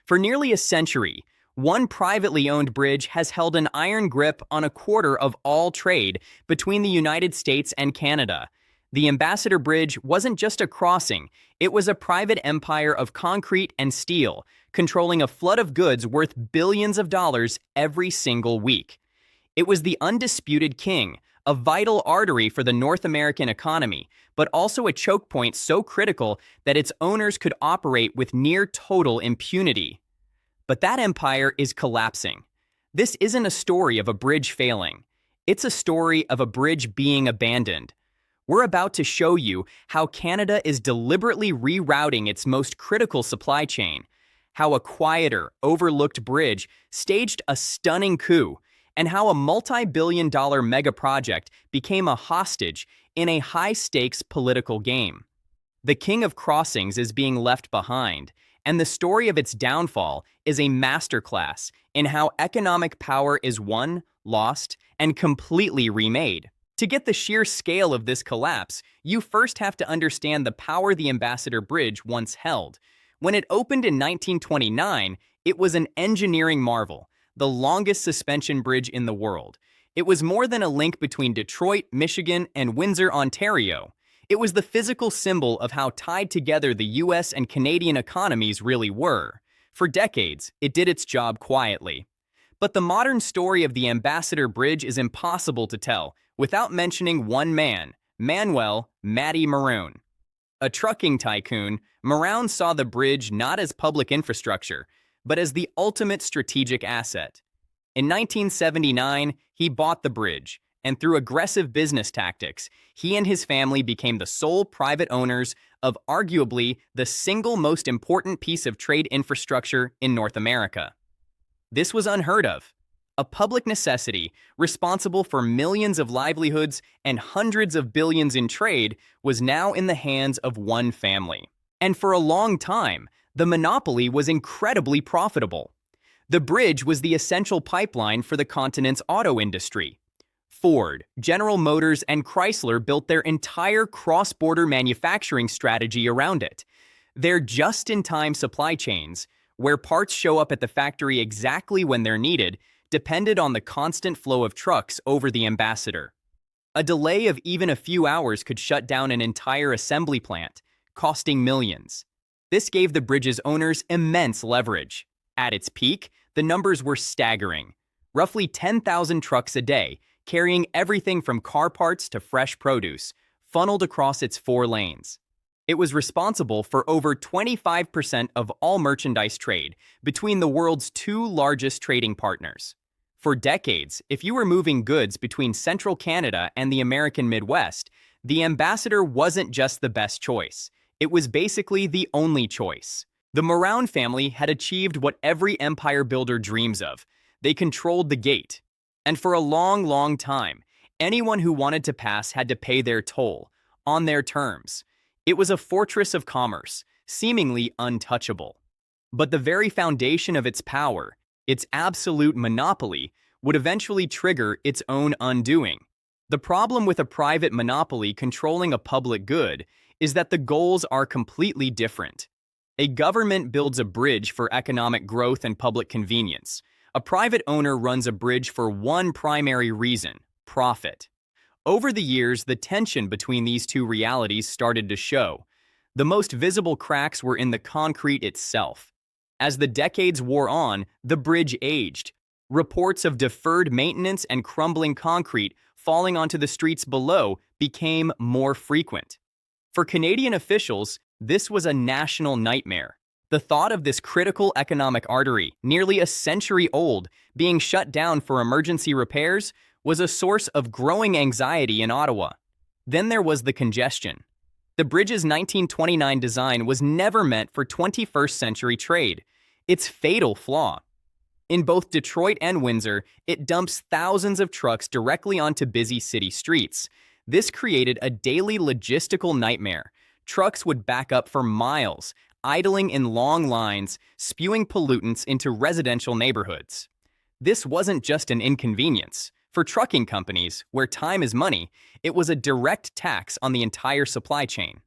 For nearly a century, one privately owned bridge has held an iron grip on a quarter of all trade between the United States and Canada. The Ambassador Bridge wasn't just a crossing, it was a private empire of concrete and steel, controlling a flood of goods worth billions of dollars every single week. It was the undisputed king, a vital artery for the North American economy, but also a choke point so critical that its owners could operate with near total impunity. But that empire is collapsing. This isn't a story of a bridge failing. It's a story of a bridge being abandoned. We're about to show you how Canada is deliberately rerouting its most critical supply chain, how a quieter, overlooked bridge staged a stunning coup, and how a multi-billion-dollar mega project became a hostage in a high-stakes political game. The king of crossings is being left behind, and the story of its downfall is a masterclass in how economic power is won, lost, and completely remade. To get the sheer scale of this collapse, you first have to understand the power the Ambassador Bridge once held. When it opened in 1929, it was an engineering marvel, the longest suspension bridge in the world. It was more than a link between Detroit, Michigan, and Windsor, Ontario. It was the physical symbol of how tied together the US and Canadian economies really were. For decades, it did its job quietly. But the modern story of the Ambassador Bridge is impossible to tell without mentioning one man, Manuel "Matty" Maroon. A trucking tycoon, Maroon saw the bridge not as public infrastructure, but as the ultimate strategic asset. In 1979, he bought the bridge, and through aggressive business tactics, he and his family became the sole private owners of arguably the single most important piece of trade infrastructure in North America. This was unheard of. A public necessity responsible for millions of livelihoods and hundreds of billions in trade was now in the hands of one family. And for a long time, the monopoly was incredibly profitable. The bridge was the essential pipeline for the continent's auto industry. Ford, General Motors, and Chrysler built their entire cross-border manufacturing strategy around it. Their just-in-time supply chains, where parts show up at the factory exactly when they're needed, depended on the constant flow of trucks over the Ambassador. A delay of even a few hours could shut down an entire assembly plant, costing millions. This gave the bridge's owners immense leverage. At its peak, the numbers were staggering. Roughly 10,000 trucks a day, carrying everything from car parts to fresh produce, funneled across its 4 lanes. It was responsible for over 25% of all merchandise trade between the world's 2 largest trading partners. For decades, if you were moving goods between central Canada and the American Midwest, the Ambassador wasn't just the best choice. It was basically the only choice. The Maroun family had achieved what every empire builder dreams of. They controlled the gate. And for a long time, anyone who wanted to pass had to pay their toll, on their terms. It was a fortress of commerce, seemingly untouchable. But the very foundation of its power, its absolute monopoly, would eventually trigger its own undoing. The problem with a private monopoly controlling a public good is that the goals are completely different. A government builds a bridge for economic growth and public convenience. A private owner runs a bridge for one primary reason: profit. Over the years, the tension between these two realities started to show. The most visible cracks were in the concrete itself. As the decades wore on, the bridge aged. Reports of deferred maintenance and crumbling concrete falling onto the streets below became more frequent. For Canadian officials, this was a national nightmare. The thought of this critical economic artery, nearly a century old, being shut down for emergency repairs was a source of growing anxiety in Ottawa. Then there was the congestion. The bridge's 1929 design was never meant for 21st century trade. Its fatal flaw. In both Detroit and Windsor, it dumps thousands of trucks directly onto busy city streets. This created a daily logistical nightmare. Trucks would back up for miles, idling in long lines, spewing pollutants into residential neighborhoods. This wasn't just an inconvenience. For trucking companies, where time is money, it was a direct tax on the entire supply chain.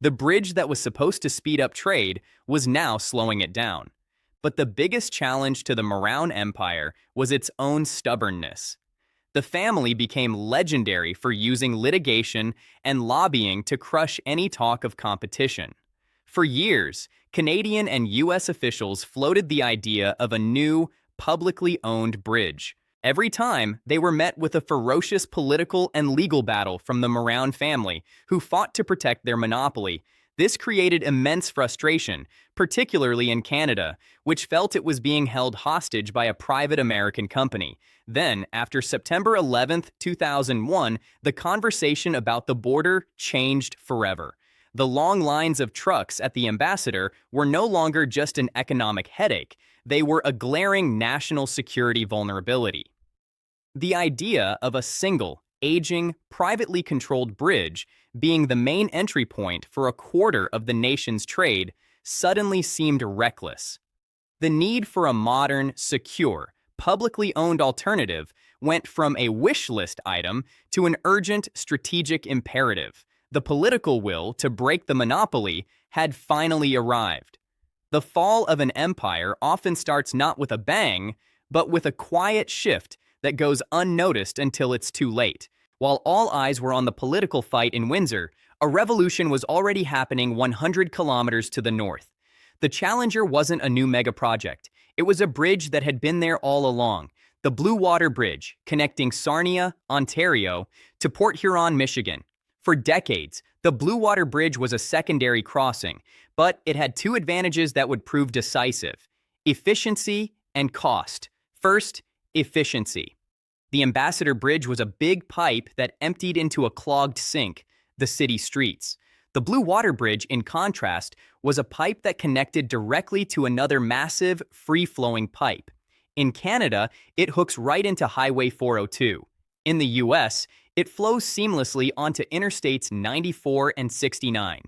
The bridge that was supposed to speed up trade was now slowing it down. But the biggest challenge to the Maroun Empire was its own stubbornness. The family became legendary for using litigation and lobbying to crush any talk of competition. For years, Canadian and U.S. officials floated the idea of a new, publicly owned bridge. Every time, they were met with a ferocious political and legal battle from the Maroun family, who fought to protect their monopoly. This created immense frustration, particularly in Canada, which felt it was being held hostage by a private American company. Then, after September 11, 2001, the conversation about the border changed forever. The long lines of trucks at the Ambassador were no longer just an economic headache, they were a glaring national security vulnerability. The idea of a single, aging, privately controlled bridge being the main entry point for a quarter of the nation's trade suddenly seemed reckless. The need for a modern, secure, publicly owned alternative went from a wish list item to an urgent strategic imperative. The political will to break the monopoly had finally arrived. The fall of an empire often starts not with a bang, but with a quiet shift that goes unnoticed until it's too late. While all eyes were on the political fight in Windsor, a revolution was already happening 100 kilometers to the north. The Challenger wasn't a new mega project. It was a bridge that had been there all along. The Blue Water Bridge, connecting Sarnia, Ontario, to Port Huron, Michigan. For decades, the Blue Water Bridge was a secondary crossing, but it had two advantages that would prove decisive: efficiency and cost. First, efficiency. The Ambassador Bridge was a big pipe that emptied into a clogged sink, the city streets. The Blue Water Bridge, in contrast, was a pipe that connected directly to another massive, free-flowing pipe. In Canada, it hooks right into Highway 402. In the US, it flows seamlessly onto Interstates 94 and 69.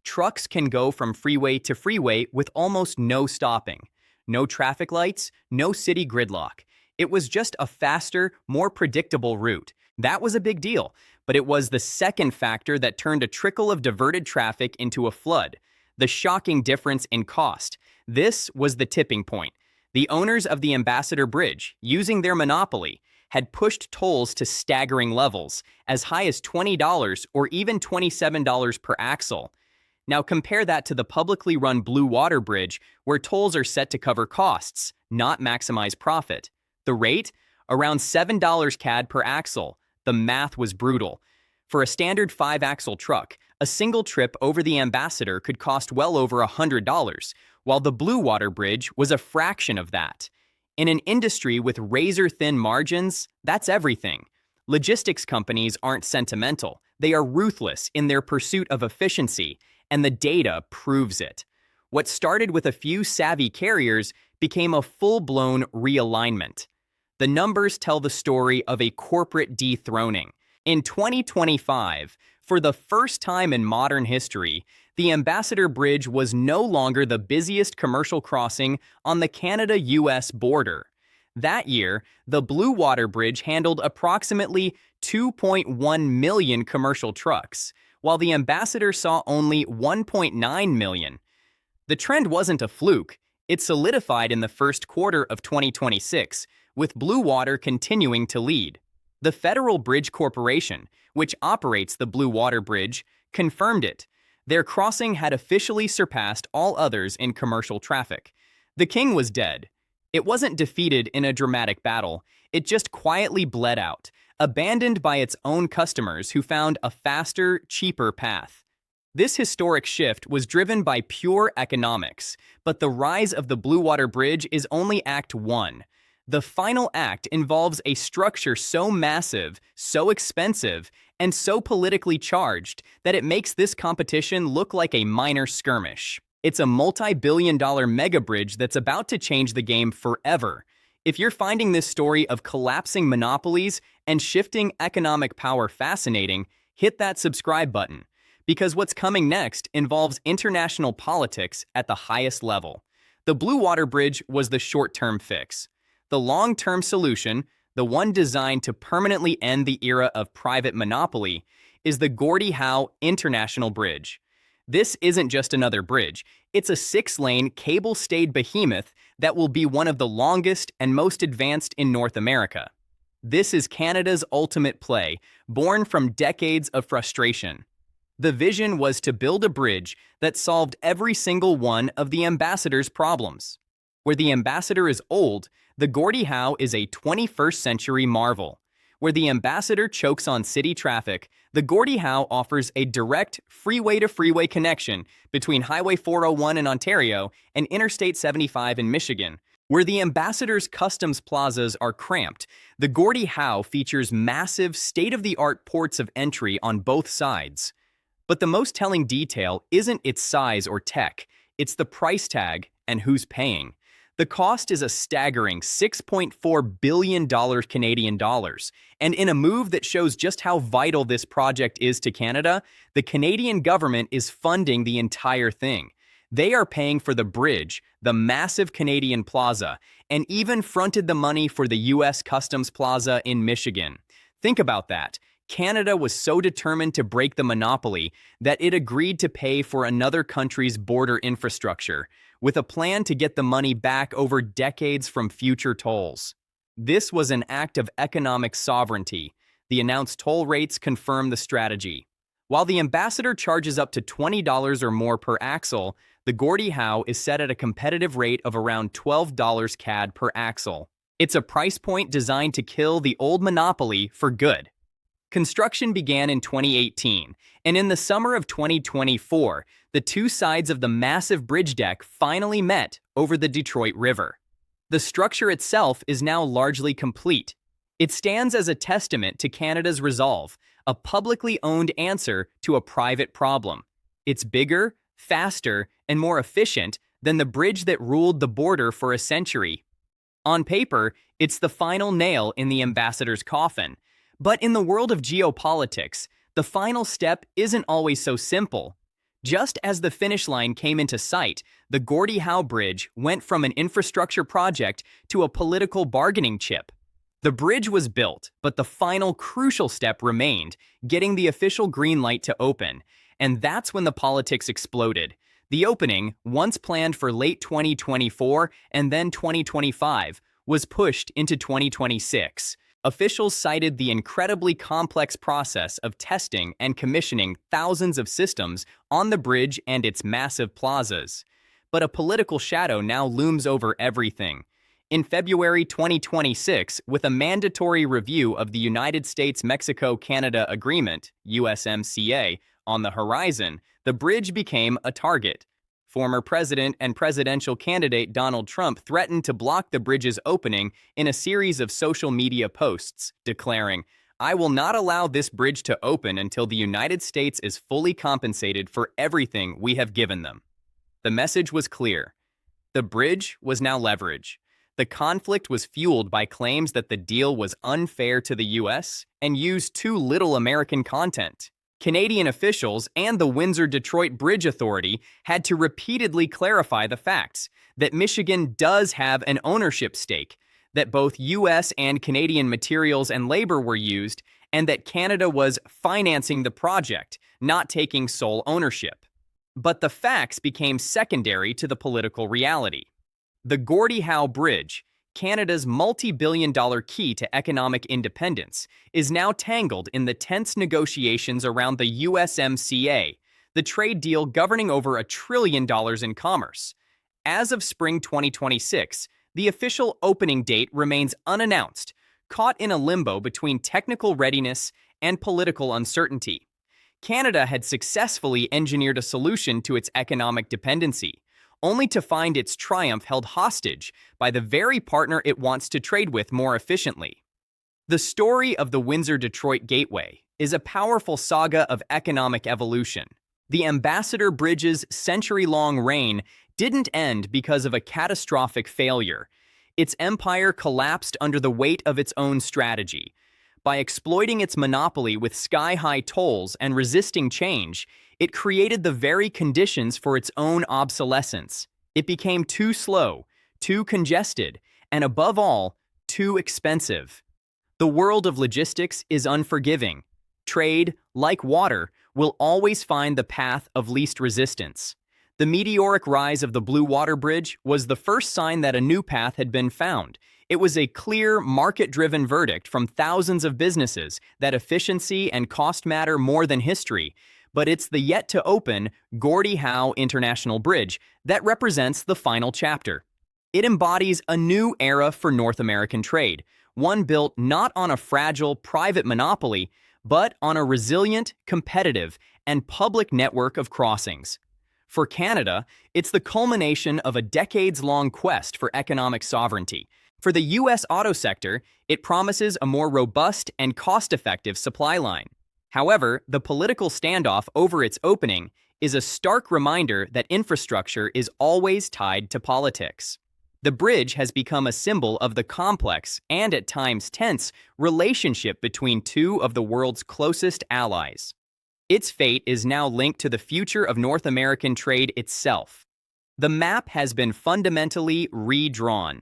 Trucks can go from freeway to freeway with almost no stopping. No traffic lights, no city gridlock. It was just a faster, more predictable route. That was a big deal, but it was the second factor that turned a trickle of diverted traffic into a flood: the shocking difference in cost. This was the tipping point. The owners of the Ambassador Bridge, using their monopoly, had pushed tolls to staggering levels, as high as $20 or even $27 per axle. Now compare that to the publicly run Blue Water Bridge, where tolls are set to cover costs, not maximize profit. The rate? Around $7 CAD per axle. The math was brutal. For a standard 5-axle truck, a single trip over the Ambassador could cost well over $100, while the Blue Water Bridge was a fraction of that. In an industry with razor-thin margins, that's everything. Logistics companies aren't sentimental. They are ruthless in their pursuit of efficiency, and the data proves it. What started with a few savvy carriers became a full-blown realignment. The numbers tell the story of a corporate dethroning. In 2025, for the first time in modern history, the Ambassador Bridge was no longer the busiest commercial crossing on the Canada-US border. That year, the Blue Water Bridge handled approximately 2.1 million commercial trucks, while the Ambassador saw only 1.9 million. The trend wasn't a fluke. It solidified in the first quarter of 2026, with Blue Water continuing to lead. The Federal Bridge Corporation, which operates the Blue Water Bridge, confirmed it. Their crossing had officially surpassed all others in commercial traffic. The king was dead. It wasn't defeated in a dramatic battle. It just quietly bled out, abandoned by its own customers who found a faster, cheaper path. This historic shift was driven by pure economics, but the rise of the Blue Water Bridge is only Act 1. The final act involves a structure so massive, so expensive, and so politically charged that it makes this competition look like a minor skirmish. It's a multi-billion-dollar mega bridge that's about to change the game forever. If you're finding this story of collapsing monopolies and shifting economic power fascinating, hit that subscribe button, because what's coming next involves international politics at the highest level. The Blue Water Bridge was the short-term fix. The long-term solution, the one designed to permanently end the era of private monopoly, is the Gordie Howe International Bridge. This isn't just another bridge, it's a 6-lane, cable-stayed behemoth that will be one of the longest and most advanced in North America. This is Canada's ultimate play, born from decades of frustration. The vision was to build a bridge that solved every single one of the Ambassador's problems. Where the Ambassador is old, the Gordie Howe is a 21st century marvel. Where the Ambassador chokes on city traffic, the Gordie Howe offers a direct freeway-to-freeway connection between Highway 401 in Ontario and Interstate 75 in Michigan. Where the Ambassador's customs plazas are cramped, the Gordie Howe features massive, state-of-the-art ports of entry on both sides. But the most telling detail isn't its size or tech, it's the price tag and who's paying. The cost is a staggering $6.4 billion Canadian dollars, and in a move that shows just how vital this project is to Canada, the Canadian government is funding the entire thing. They are paying for the bridge, the massive Canadian plaza, and even fronted the money for the U.S. Customs Plaza in Michigan. Think about that. Canada was so determined to break the monopoly that it agreed to pay for another country's border infrastructure, with a plan to get the money back over decades from future tolls. This was an act of economic sovereignty. The announced toll rates confirm the strategy. While the Ambassador charges up to $20 or more per axle, the Gordie Howe is set at a competitive rate of around $12 CAD per axle. It's a price point designed to kill the old monopoly for good. Construction began in 2018, and in the summer of 2024, the two sides of the massive bridge deck finally met over the Detroit River. The structure itself is now largely complete. It stands as a testament to Canada's resolve, a publicly owned answer to a private problem. It's bigger, faster, and more efficient than the bridge that ruled the border for a century. On paper, it's the final nail in the Ambassador's coffin. But in the world of geopolitics, the final step isn't always so simple. Just as the finish line came into sight, the Gordie Howe Bridge went from an infrastructure project to a political bargaining chip. The bridge was built, but the final crucial step remained, getting the official green light to open. And that's when the politics exploded. The opening, once planned for late 2024 and then 2025, was pushed into 2026. Officials cited the incredibly complex process of testing and commissioning thousands of systems on the bridge and its massive plazas. But a political shadow now looms over everything. In February 2026, with a mandatory review of the United States-Mexico-Canada Agreement, USMCA, on the horizon, the bridge became a target. Former President and presidential candidate Donald Trump threatened to block the bridge's opening in a series of social media posts, declaring, "I will not allow this bridge to open until the United States is fully compensated for everything we have given them." The message was clear. The bridge was now leverage. The conflict was fueled by claims that the deal was unfair to the U.S. and used too little American content. Canadian officials and the Windsor-Detroit Bridge Authority had to repeatedly clarify the facts that Michigan does have an ownership stake, that both U.S. and Canadian materials and labor were used, and that Canada was financing the project, not taking sole ownership. But the facts became secondary to the political reality. The Gordie Howe Bridge, Canada's multi-billion-dollar key to economic independence, is now tangled in the tense negotiations around the USMCA, the trade deal governing over $1 trillion in commerce. As of spring 2026, the official opening date remains unannounced, caught in a limbo between technical readiness and political uncertainty. Canada had successfully engineered a solution to its economic dependency, only to find its triumph held hostage by the very partner it wants to trade with more efficiently. The story of the Windsor-Detroit Gateway is a powerful saga of economic evolution. The Ambassador Bridge's century-long reign didn't end because of a catastrophic failure. Its empire collapsed under the weight of its own strategy. By exploiting its monopoly with sky-high tolls and resisting change, it created the very conditions for its own obsolescence. It became too slow, too congested, and above all, too expensive. The world of logistics is unforgiving. Trade, like water, will always find the path of least resistance. The meteoric rise of the Blue Water Bridge was the first sign that a new path had been found. It was a clear, market-driven verdict from thousands of businesses that efficiency and cost matter more than history. But it's the yet-to-open Gordie Howe International Bridge that represents the final chapter. It embodies a new era for North American trade, one built not on a fragile private monopoly, but on a resilient, competitive, and public network of crossings. For Canada, it's the culmination of a decades-long quest for economic sovereignty. For the U.S. auto sector, it promises a more robust and cost-effective supply line. However, the political standoff over its opening is a stark reminder that infrastructure is always tied to politics. The bridge has become a symbol of the complex and at times tense relationship between two of the world's closest allies. Its fate is now linked to the future of North American trade itself. The map has been fundamentally redrawn.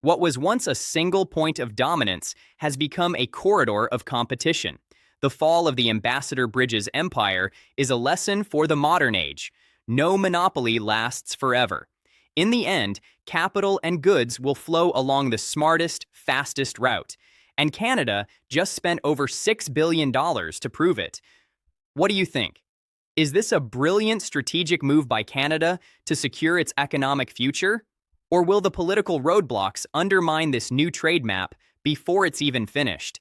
What was once a single point of dominance has become a corridor of competition. The fall of the Ambassador Bridge's empire is a lesson for the modern age. No monopoly lasts forever. In the end, capital and goods will flow along the smartest, fastest route. And Canada just spent over $6 billion to prove it. What do you think? Is this a brilliant strategic move by Canada to secure its economic future? Or will the political roadblocks undermine this new trade map before it's even finished?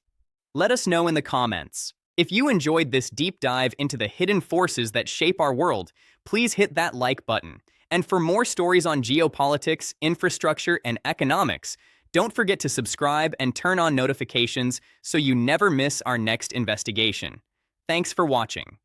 Let us know in the comments. If you enjoyed this deep dive into the hidden forces that shape our world, please hit that like button. And for more stories on geopolitics, infrastructure, and economics, don't forget to subscribe and turn on notifications so you never miss our next investigation. Thanks for watching.